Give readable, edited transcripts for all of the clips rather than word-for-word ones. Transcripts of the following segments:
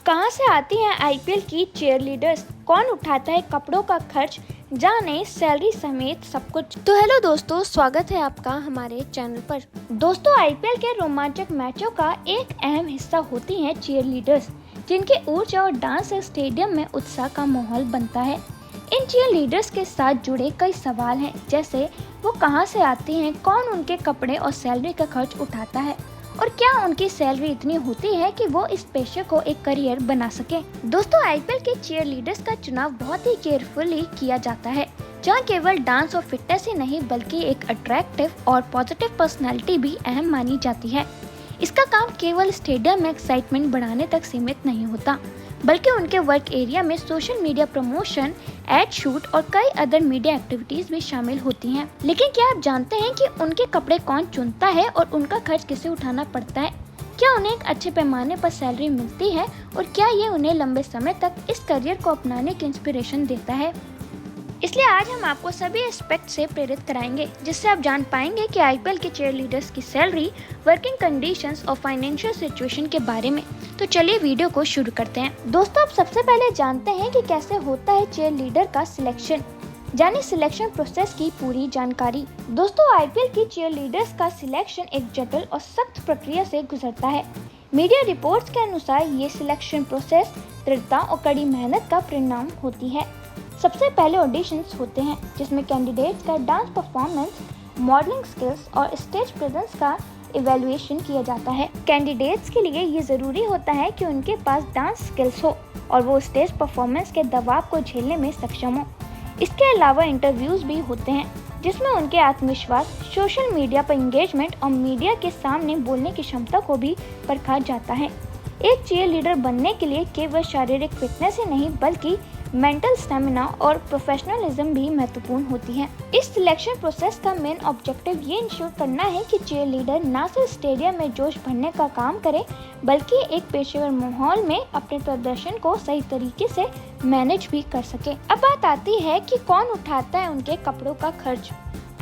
कहां से आती हैं आईपीएल की चीयरलीडर्स, कौन उठाता है कपड़ों का खर्च, जाने सैलरी समेत सब कुछ। तो हेलो दोस्तों, स्वागत है आपका हमारे चैनल पर। दोस्तों, आईपीएल के रोमांचक मैचों का एक अहम हिस्सा होती हैं चीयरलीडर्स, जिनके ऊर्जा और डांस से स्टेडियम में उत्साह का माहौल बनता है। इन चीयरलीडर्स के साथ जुड़े कई सवाल हैं, जैसे वो कहां से आती हैं, कौन उनके कपड़े और सैलरी का खर्च उठाता है, और क्या उनकी सैलरी इतनी होती है कि वो इस पेशे को एक करियर बना सके। दोस्तों, आईपीएल के चीयरलीडर्स का चुनाव बहुत ही केयरफुली किया जाता है, जहां केवल डांस और फिटनेस ही नहीं बल्कि एक अट्रैक्टिव और पॉजिटिव पर्सनैलिटी भी अहम मानी जाती है। इसका काम केवल स्टेडियम में एक्साइटमेंट बढ़ाने तक सीमित नहीं होता, बल्कि उनके वर्क एरिया में social media promotion, ad shoot और कई अदर मीडिया एक्टिविटीज भी शामिल होती हैं। लेकिन क्या आप जानते हैं कि उनके कपड़े कौन चुनता है और उनका खर्च किसे उठाना पड़ता है? क्या उन्हें एक अच्छे पैमाने पर सैलरी मिलती है और क्या ये उन्हें लंबे समय तक इस करियर को अपनाने की इंस्पिरेशन देता है? इसलिए आज हम आपको सभी एस्पेक्ट से प्रेरित कराएंगे, जिससे आप जान पाएंगे कि आईपीएल के चीयरलीडर्स की सैलरी, वर्किंग कंडीशंस और फाइनेंशियल सिचुएशन के बारे में। तो चलिए वीडियो को शुरू करते हैं। दोस्तों, आप सबसे पहले जानते हैं कि कैसे होता है चीयरलीडर का सिलेक्शन, यानी सिलेक्शन प्रोसेस की पूरी जानकारी। दोस्तों, आईपीएल की चीयरलीडर्स का सिलेक्शन एक जटिल और सख्त प्रक्रिया से गुजरता है। मीडिया रिपोर्ट्स के अनुसार ये सिलेक्शन प्रोसेस दृढ़ता और कड़ी मेहनत का परिणाम होती है। सबसे पहले ऑडिशंस होते हैं, जिसमें कैंडिडेट्स का डांस परफॉर्मेंस, मॉडलिंग स्किल्स और स्टेज प्रेजेंस का इवैल्यूएशन किया जाता है। कैंडिडेट्स के लिए ये जरूरी होता है कि उनके पास डांस स्किल्स हो और वो स्टेज परफॉर्मेंस के दबाव को झेलने में सक्षम हो। इसके अलावा इंटरव्यूज भी होते हैं, जिसमें उनके आत्मविश्वास, सोशल मीडिया पर एंगेजमेंट और मीडिया के सामने बोलने की क्षमता को भी परखा जाता है। एक चीयरलीडर बनने के लिए केवल शारीरिक फिटनेस ही नहीं बल्कि मेंटल स्टेमिना और प्रोफेशनलिज्म भी महत्वपूर्ण होती है। इस सिलेक्शन प्रोसेस का मेन ऑब्जेक्टिव ये इंश्योर करना है कि चीयरलीडर न सिर्फ स्टेडियम में जोश भरने का काम करे, बल्कि एक पेशेवर माहौल में अपने प्रदर्शन को सही तरीके से मैनेज भी कर सके। अब बात आती है कि कौन उठाता है उनके कपड़ों का खर्च।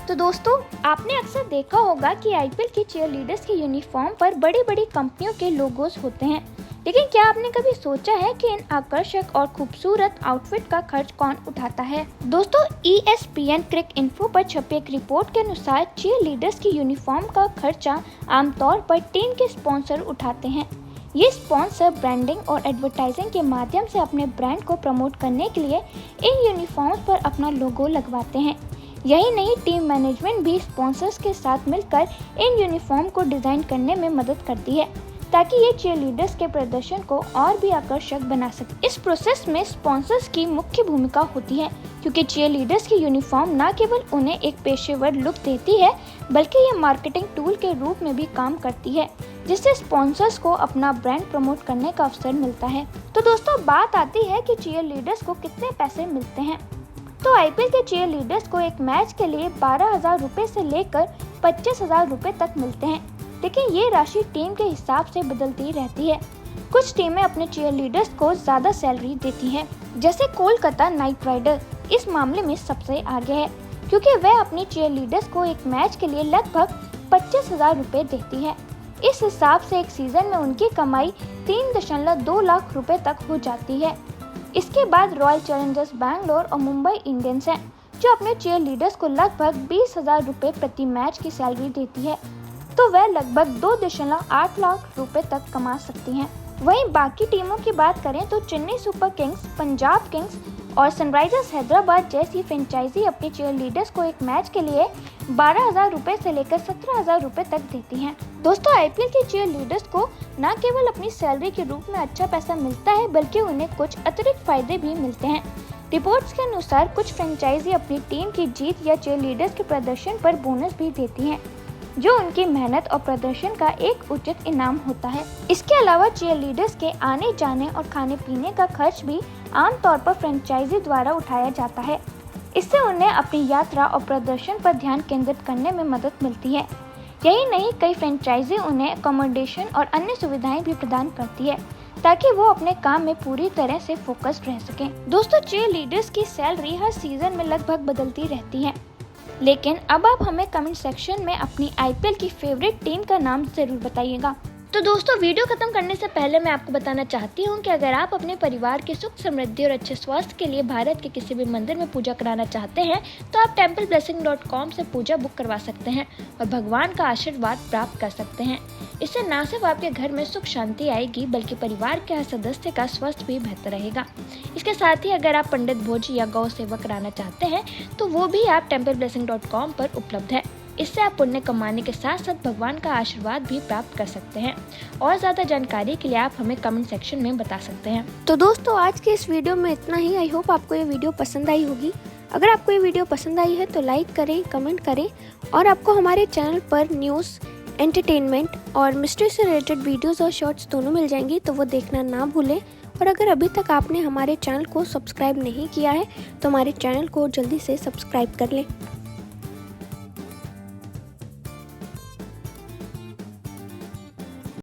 तो दोस्तों, आपने अक्सर देखा होगा कि आईपीएल की चीयरलीडर्स की यूनिफॉर्म पर बड़ी बड़ी कंपनियों के लोगोज होते हैं, लेकिन क्या आपने कभी सोचा है कि इन आकर्षक और खूबसूरत आउटफिट का खर्च कौन उठाता है? दोस्तों, ESPN क्रिक इन्फो पर छपी एक रिपोर्ट के अनुसार चीयरलीडर्स की यूनिफॉर्म का खर्चा आमतौर पर टीम के स्पॉन्सर उठाते हैं। ये स्पॉन्सर ब्रांडिंग और एडवर्टाइजिंग के माध्यम से अपने ब्रांड को प्रमोट करने के लिए इन यूनिफॉर्म्स पर अपना लोगो लगवाते हैं। यही नहीं, टीम मैनेजमेंट भी स्पॉन्सर्स के साथ मिलकर इन यूनिफॉर्म को डिजाइन करने में मदद करती है, ताकि ये चीयरलीडर्स के प्रदर्शन को और भी आकर्षक बना सके। इस प्रोसेस में स्पॉन्सर्स की मुख्य भूमिका होती है, क्योंकि चीयरलीडर्स की यूनिफॉर्म न केवल उन्हें एक पेशेवर लुक देती है, बल्कि ये मार्केटिंग टूल के रूप में भी काम करती है, जिससे स्पॉन्सर्स को अपना ब्रांड प्रमोट करने का अवसर मिलता है। तो दोस्तों, बात आती है कि चीयरलीडर्स को कितने पैसे मिलते हैं। तो आईपीएल के चीयरलीडर्स को एक मैच के लिए 12,000 रुपए से लेकर 25,000 रुपए तक मिलते हैं, लेकिन ये राशि टीम के हिसाब से बदलती रहती है। कुछ टीमें अपने चीयरलीडर्स को ज्यादा सैलरी देती हैं, जैसे कोलकाता नाइट राइडर इस मामले में सबसे आगे है, क्योंकि वह अपनी चीयरलीडर्स को एक मैच के लिए लगभग 25,000 रुपए देती है। इस हिसाब से एक सीजन में उनकी कमाई 3.2 लाख रुपए तक हो जाती है। इसके बाद रॉयल चैलेंजर्स बैंगलोर और मुंबई इंडियंस हैं, जो अपने चीयरलीडर्स को लगभग 20,000 रुपए प्रति मैच की सैलरी देती है, तो वह लगभग 2.8 लाख रुपए तक कमा सकती हैं। वहीं बाकी टीमों की बात करें तो Chennai super Kings, Punjab Kings और सनराइजर्स हैदराबाद जैसी फ्रेंचाइजी अपने चीयरलीडर्स को एक मैच के लिए 12,000 रुपए से लेकर 17,000 रुपए तक देती हैं। दोस्तों, आईपीएल के चीयरलीडर्स को न केवल अपनी सैलरी के रूप में अच्छा पैसा मिलता है, बल्कि उन्हें कुछ अतिरिक्त फायदे भी मिलते हैं। रिपोर्ट्स के अनुसार कुछ फ्रेंचाइजी अपनी टीम की जीत या चीयरलीडर्स के प्रदर्शन पर बोनस भी देती हैं, जो उनकी मेहनत और प्रदर्शन का एक उचित इनाम होता है। इसके अलावा चीयरलीडर्स के आने जाने और खाने पीने का खर्च भी आमतौर पर फ्रेंचाइजी द्वारा उठाया जाता है। इससे उन्हें अपनी यात्रा और प्रदर्शन पर ध्यान केंद्रित करने में मदद मिलती है। यही नहीं, कई फ्रेंचाइजी उन्हें अकोमोडेशन और अन्य सुविधाएं भी प्रदान करती है, ताकि वो अपने काम में पूरी तरह से फोकस्ड रह सकें। दोस्तों, चीयरलीडर्स की सैलरी हर सीजन में लगभग बदलती रहती है, लेकिन अब आप हमें कमेंट सेक्शन में अपनी आईपीएल की फेवरेट टीम का नाम जरूर बताइएगा। तो दोस्तों वीडियो खत्म करने से पहले मैं आपको बताना चाहती हूँ कि अगर आप अपने परिवार के सुख समृद्धि और अच्छे स्वास्थ्य के लिए भारत के किसी भी मंदिर में पूजा कराना चाहते हैं तो आप templeblessing.com से पूजा बुक करवा सकते हैं और भगवान का आशीर्वाद प्राप्त कर सकते हैं। इससे न सिर्फ आपके घर में सुख शांति आएगी बल्कि परिवार के हर सदस्य का स्वास्थ्य भी बेहतर रहेगा। इसके साथ ही अगर आप पंडित भोज या गौ सेवा कराना चाहते हैं तो वो भी आप templeblessing.com पर उपलब्ध है। इससे आप पुण्य कमाने के साथ साथ भगवान का आशीर्वाद भी प्राप्त कर सकते हैं। और ज़्यादा जानकारी के लिए आप हमें कमेंट सेक्शन में बता सकते हैं। तो दोस्तों आज के इस वीडियो में इतना ही। आई होप आपको ये वीडियो पसंद आई होगी। अगर आपको ये वीडियो पसंद आई है तो लाइक करें, कमेंट करें और आपको हमारे चैनल पर न्यूज़, एंटरटेनमेंट और मिस्ट्री से रिलेटेड वीडियोस और शॉर्ट्स दोनों मिल जाएंगी, तो वो देखना ना भूलें। और अगर अभी तक आपने हमारे चैनल को सब्सक्राइब नहीं किया है तो हमारे चैनल को जल्दी से सब्सक्राइब कर लें।